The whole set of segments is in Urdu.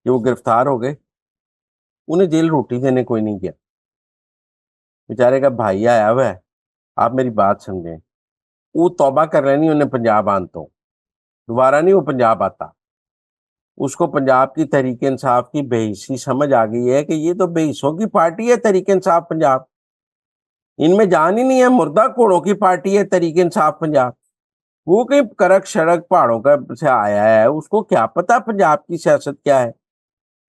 کہ وہ گرفتار ہو گئے, انہیں جیل روٹی دینے کوئی نہیں گیا. بیچارے کا بھائی آیا ہوا ہے, آپ میری بات سمجھیں, وہ توبہ کر لینی انہیں پنجاب آن تو دوبارہ نہیں وہ پنجاب آتا. اس کو پنجاب کی تحریک انصاف کی بے حسی سمجھ آ گئی ہے کہ یہ تو بے حسوں کی پارٹی ہے تحریک انصاف پنجاب, ان میں جان ہی نہیں ہے, مردہ کوڑوں کی پارٹی ہے تحریک انصاف پنجاب. وہ کہیں کرک شڑک پہاڑوں کا سے آیا ہے, اس کو کیا پتا پنجاب کی سیاست کیا ہے.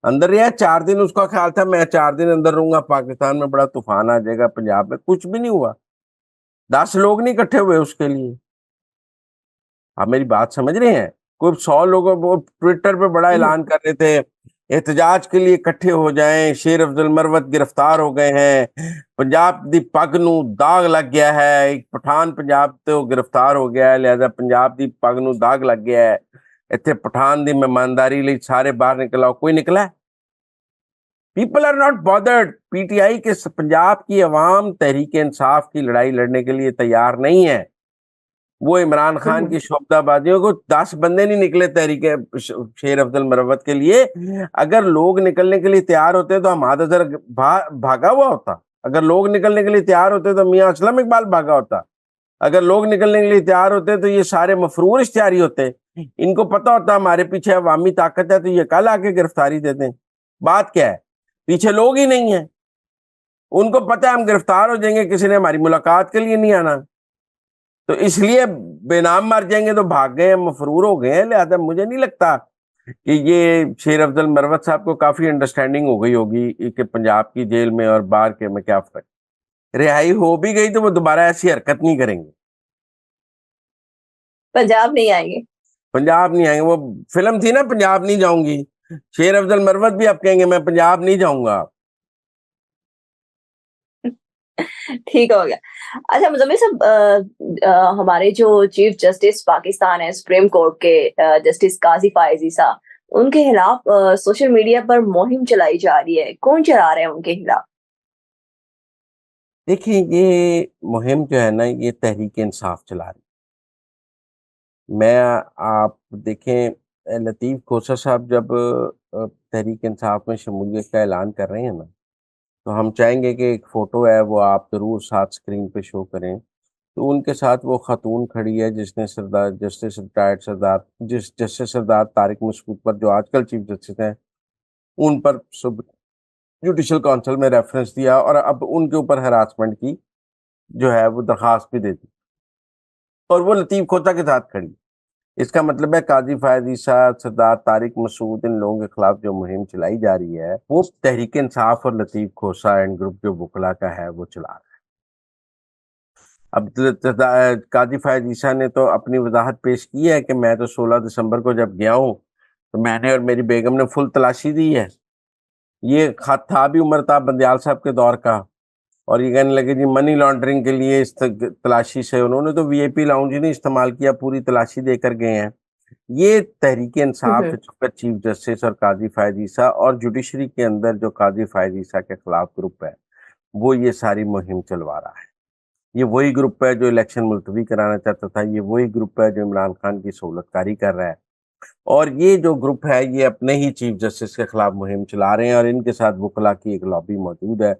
اندر رہا 4 دن, اس کا خیال تھا میں 4 دن اندر رہوں گا, پاکستان میں بڑا طوفان آ جائے گا, پنجاب میں کچھ بھی نہیں ہوا. 10 لوگ نہیں اکٹھے ہوئے اس کے لیے. آپ میری بات سمجھ رہے ہیں؟ کوئی 100 لوگوں وہ ٹویٹر پہ بڑا اعلان کر رہے تھے احتجاج کے لیے اکٹھے ہو جائیں, شیر افضل مروت گرفتار ہو گئے ہیں, پنجاب دی پگ نو داغ لگ گیا ہے, ایک پٹھان پنجاب تو گرفتار ہو گیا ہے, لہذا پنجاب دی پگ نو داغ لگ گیا ہے, اتنے پٹھان دی مہمانداری لئی سارے باہر نکلا. کوئی نکلا؟ People are not bothered. P T I کے پنجاب کی عوام تحریک انصاف کی لڑائی لڑنے کے لیے تیار نہیں ہے. وہ عمران خان کی شعبدہ بازیوں کو 10 بندے نہیں نکلے تحریک شیر افضل مروت کے لیے. اگر لوگ نکلنے کے لیے تیار ہوتے تو حماد اظہر بھاگا ہوا ہوتا. اگر لوگ نکلنے کے لیے تیار ہوتے تو میاں اسلم اقبال بھاگا ہوتا. اگر لوگ نکلنے کے لیے تیار ہوتے تو یہ سارے مفرور اشتہاری ہوتے. ان کو پتا ہوتا ہمارے پیچھے عوامی طاقت ہے تو یہ کل آ کے گرفتاری دیتے. بات کیا ہے؟ پیچھے لوگ ہی نہیں ہیں. ان کو پتا ہے ہم گرفتار ہو جائیں گے, کسی نے ہماری ملاقات کے لیے نہیں آنا, تو اس لیے بے نام مر جائیں گے تو بھاگ گئے ہیں, مفرور ہو گئے ہیں. لہذا مجھے نہیں لگتا کہ یہ شیر افضل مروت صاحب کو کافی انڈرسٹینڈنگ ہو گئی ہوگی کہ پنجاب کی جیل میں اور باہر کے میں کیا فرق. رہائی ہو بھی گئی تو وہ دوبارہ ایسی حرکت نہیں کریں گے. پنجاب نہیں آئیں گے, پنجاب نہیں آئیں گے. وہ فلم تھی نا پنجاب نہیں جاؤں گی, شیر افضل مروت بھی آپ کہیں گے میں پنجاب نہیں جاؤں گا. ٹھیک ہو گیا. اچھا مزمل صاحب, ہمارے جو چیف جسٹس پاکستان ہے سپریم کورٹ کے, جسٹس قاضی فائز عیسیٰ, ان کے خلاف سوشل میڈیا پر مہم چلائی جا رہی ہے. کون چلا رہے ہیں ان کے خلاف؟ دیکھیں یہ مہم جو ہے نا یہ تحریک انصاف چلا رہی. میں آپ دیکھیں لطیف کھوسہ صاحب جب تحریک انصاف میں شمولیت کا اعلان کر رہے ہیں نا, تو ہم چاہیں گے کہ ایک فوٹو ہے وہ آپ ضرور ساتھ سکرین پہ شو کریں. تو ان کے ساتھ وہ خاتون کھڑی ہے جس نے جسٹس سردار طارق مسعود پر, جو آج کل چیف جسٹس ہیں, ان پر جوڈیشل کونسل میں ریفرنس دیا اور اب ان کے اوپر ہراسمنٹ کی جو ہے وہ درخواست بھی دے دی, اور وہ لطیف کھوسہ کے ساتھ کھڑی. اس کا مطلب ہے قاضی فائز عیسیٰ, سردار طارق مسعود, ان لوگوں کے خلاف جو مہم چلائی جا رہی ہے وہ تحریک انصاف اور لطیف کھوسہ اینڈ گروپ جو وکلا کا ہے وہ چلا رہا ہے. اب قاضی فائز عیسیٰ نے تو اپنی وضاحت پیش کی ہے کہ میں تو 16 دسمبر کو جب گیا ہوں تو میں نے اور میری بیگم نے فل تلاشی دی ہے. یہ خط تھا بھی عمر تاب بندیال صاحب کے دور کا, اور یہ کہنے لگے جی منی لانڈرنگ کے لیے اس تلاشی سے انہوں نے تو وی آئی پی لاؤنج نہیں استعمال کیا, پوری تلاشی دے کر گئے ہیں. یہ تحریک انصاف کا چیف جسٹس اور قاضی فائز عیسیٰ اور جوڈیشری کے اندر جو قاضی فائز عیسیٰ کے خلاف گروپ ہے وہ یہ ساری مہم چلوا رہا ہے. یہ وہی گروپ ہے جو الیکشن ملتوی کرانا چاہتا تھا, یہ وہی گروپ ہے جو عمران خان کی سہولت کاری کر رہا ہے, اور یہ جو گروپ ہے یہ اپنے ہی چیف جسٹس کے خلاف مہم چلا رہے ہیں. اور ان کے ساتھ وکلا کی ایک لابی موجود ہے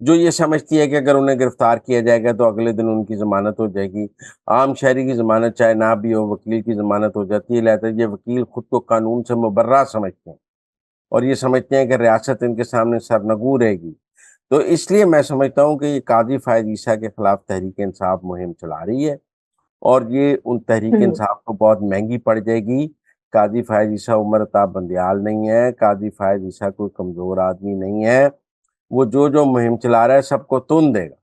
جو یہ سمجھتی ہے کہ اگر انہیں گرفتار کیا جائے گا تو اگلے دن ان کی ضمانت ہو جائے گی. عام شہری کی ضمانت چاہے نہ بھی ہو, وکیل کی ضمانت ہو جاتی ہے. لہذا یہ وکیل خود کو قانون سے مبرہ سمجھتے ہیں اور یہ سمجھتے ہیں کہ ریاست ان کے سامنے سرنگوں رہے گی. تو اس لیے میں سمجھتا ہوں کہ یہ قاضی فائز عیسیٰ کے خلاف تحریک انصاف مہم چلا رہی ہے, اور یہ ان تحریک انصاف کو بہت مہنگی پڑ جائے گی. قاضی فائز عیسیٰ عمر تاب بندیال نہیں ہے, قاضی فائز عیسیٰ کوئی کمزور آدمی نہیں ہے. وہ جو مہم چلا رہا ہے سب کو تن دے گا.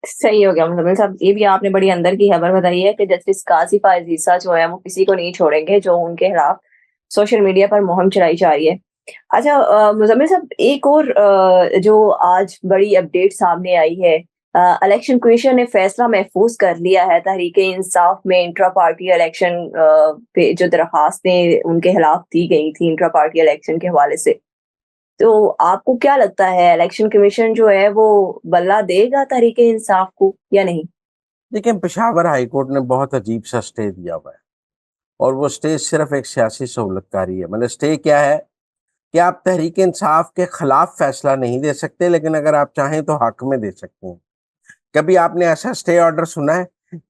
صحیح ہو گیا مزمل صاحب, یہ بھی آپ نے بڑی اندر کی خبر بتائی ہے کہ جسٹس قاضی فائز عیسیٰ جو ہے وہ کسی کو نہیں چھوڑیں گے جو ان کے خلاف سوشل میڈیا پر مہم چلائی جا رہی ہے. اچھا مزمل صاحب, ایک اور جو آج بڑی اپڈیٹ سامنے آئی ہے, الیکشن کمیشن نے فیصلہ محفوظ کر لیا ہے تحریک انصاف میں انٹرا پارٹی الیکشن پہ جو درخواستیں ان کے خلاف دی گئی تھی انٹرا پارٹی الیکشن کے حوالے سے. تو آپ کو کیا لگتا ہے الیکشن کمیشن جو ہے وہ بلہ دے گا تحریک انصاف کو یا نہیں؟ لیکن پشاور ہائی کورٹ نے بہت عجیب سا سٹے دیا ہوا ہے, اور وہ اسٹے صرف ایک سیاسی سہولت کاری ہے. مطلب اسٹے کیا ہے کہ آپ تحریک انصاف کے خلاف فیصلہ نہیں دے سکتے، لیکن اگر آپ چاہیں تو حق میں دے سکتے ہیں. کبھی آپ نے ایسا اسٹے آرڈر سنا ہے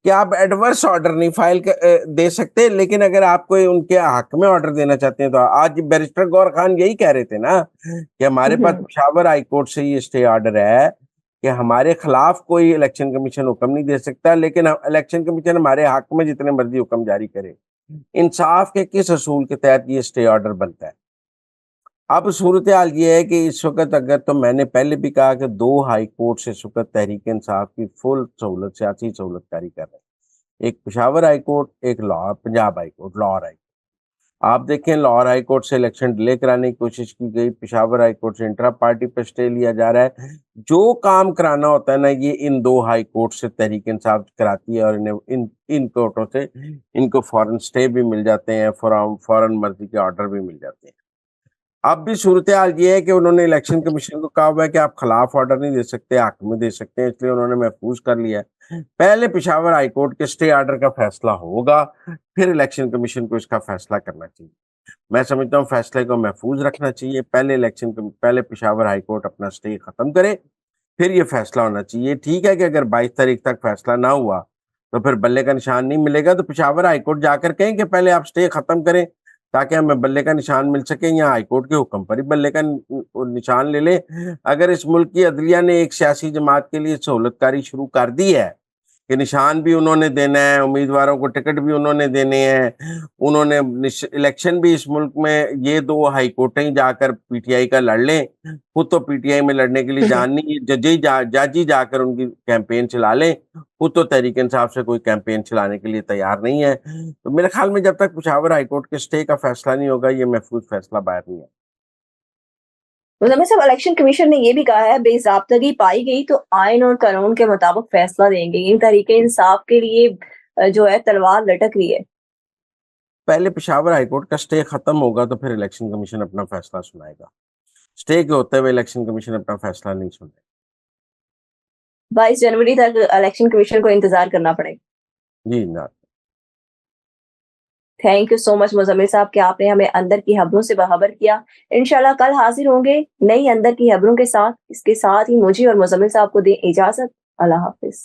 کہ آپ ایڈورس آرڈر نہیں فائل دے سکتے، لیکن اگر آپ کوئی ان کے حق میں آرڈر دینا چاہتے ہیں تو آج بیرسٹر گور خان یہی کہہ رہے تھے نا کہ ہمارے پاس پشاور ہائی کورٹ سے یہ اسٹے آرڈر ہے کہ ہمارے خلاف کوئی الیکشن کمیشن حکم نہیں دے سکتا، لیکن الیکشن کمیشن ہمارے حق میں جتنے مرضی حکم جاری کرے. انصاف کے کس اصول کے تحت یہ اسٹے آرڈر بنتا ہے؟ اب صورتحال یہ ہے کہ اس وقت اگر تو میں نے پہلے بھی کہا کہ 2 ہائی کورٹ سے اس وقت تحریک انصاف کی فل سہولت سیاسی سہولت کاری کر رہے ہیں. ایک پشاور ہائی کورٹ، ایک Lahore Punjab high court, Lahore high court. آپ دیکھیں لاہور ہائی کورٹ سے الیکشن ڈیلے کرانے کی کوشش کی گئی، پشاور ہائی کورٹ سے انٹرا پارٹی پہ اسٹے لیا جا رہا ہے. جو کام کرانا ہوتا ہے نا یہ ان 2 ہائی کورٹ سے تحریک انصاف کراتی ہے، اور ان کورٹوں سے ان کو فوراً اسٹے بھی مل جاتے ہیں، فوراً مرضی کے آرڈر بھی مل جاتے ہیں. اب بھی صورتحال یہ ہے کہ انہوں نے الیکشن کمیشن کو کہا ہوا ہے کہ آپ خلاف آرڈر نہیں دے سکتے، حق میں دے سکتے ہیں، اس لیے انہوں نے محفوظ کر لیا ہے. پہلے پشاور ہائی کورٹ کے اسٹے آرڈر کا فیصلہ ہوگا، پھر الیکشن کمیشن کو اس کا فیصلہ کرنا چاہیے. میں سمجھتا ہوں فیصلے کو محفوظ رکھنا چاہیے. پہلے پشاور ہائی کورٹ اپنا اسٹے ختم کرے، پھر یہ فیصلہ ہونا چاہیے. ٹھیک ہے کہ اگر 22 تاریخ تک فیصلہ نہ ہوا تو پھر بلے کا نشان نہیں ملے گا، تو پشاور ہائی کورٹ جا کر کہیں کہ پہلے آپ اسٹے ختم کریں تاکہ ہمیں بلے کا نشان مل سکے، یا ہائی کورٹ کے حکم پر ہی بلے کا نشان لے لیں. اگر اس ملک کی عدلیہ نے ایک سیاسی جماعت کے لیے سہولت کاری شروع کر دی ہے کہ نشان بھی انہوں نے دینا ہے، امیدواروں کو ٹکٹ بھی انہوں نے دینے ہیں، انہوں نے الیکشن بھی اس ملک میں یہ 2 ہائی کورٹیں جا کر پی ٹی آئی کا لڑ لیں. خود تو پی ٹی آئی میں لڑنے کے لیے جان نہیں، جج ہی جا کر ان کی کیمپین چلا لیں. خود تو تحریک انصاف سے کوئی کیمپین چلانے کے لیے تیار نہیں ہے. تو میرے خیال میں جب تک پشاور ہائی کورٹ کے اسٹے کا فیصلہ نہیں ہوگا یہ محفوظ فیصلہ باہر نہیں ہے. مزمل صاحب، الیکشن کمیشن نے یہ بھی کہا ہے بے ضابطگی پائی گئی تو آئین اور قانون کے مطابق فیصلہ دیں گے. ان تحریک انصاف کے لیے جو ہے تلوار لٹک رہی ہے. پہلے پشاور ہائی کورٹ کا اسٹے ختم ہوگا تو پھر الیکشن کمیشن اپنا فیصلہ سنائے گا. اسٹے کے ہوتے ہوئے الیکشن کمیشن اپنا فیصلہ نہیں سنے. 22 جنوری تک الیکشن کمیشن کو انتظار کرنا پڑے گا. جی جناب. تھینک یو سو مچ مزمل صاحب کہ آپ نے ہمیں اندر کی خبروں سے باخبر کیا. انشاءاللہ کل حاضر ہوں گے نئی اندر کی خبروں کے ساتھ. اس کے ساتھ ہی مجھے اور مزمل صاحب کو دیں اجازت. اللہ حافظ.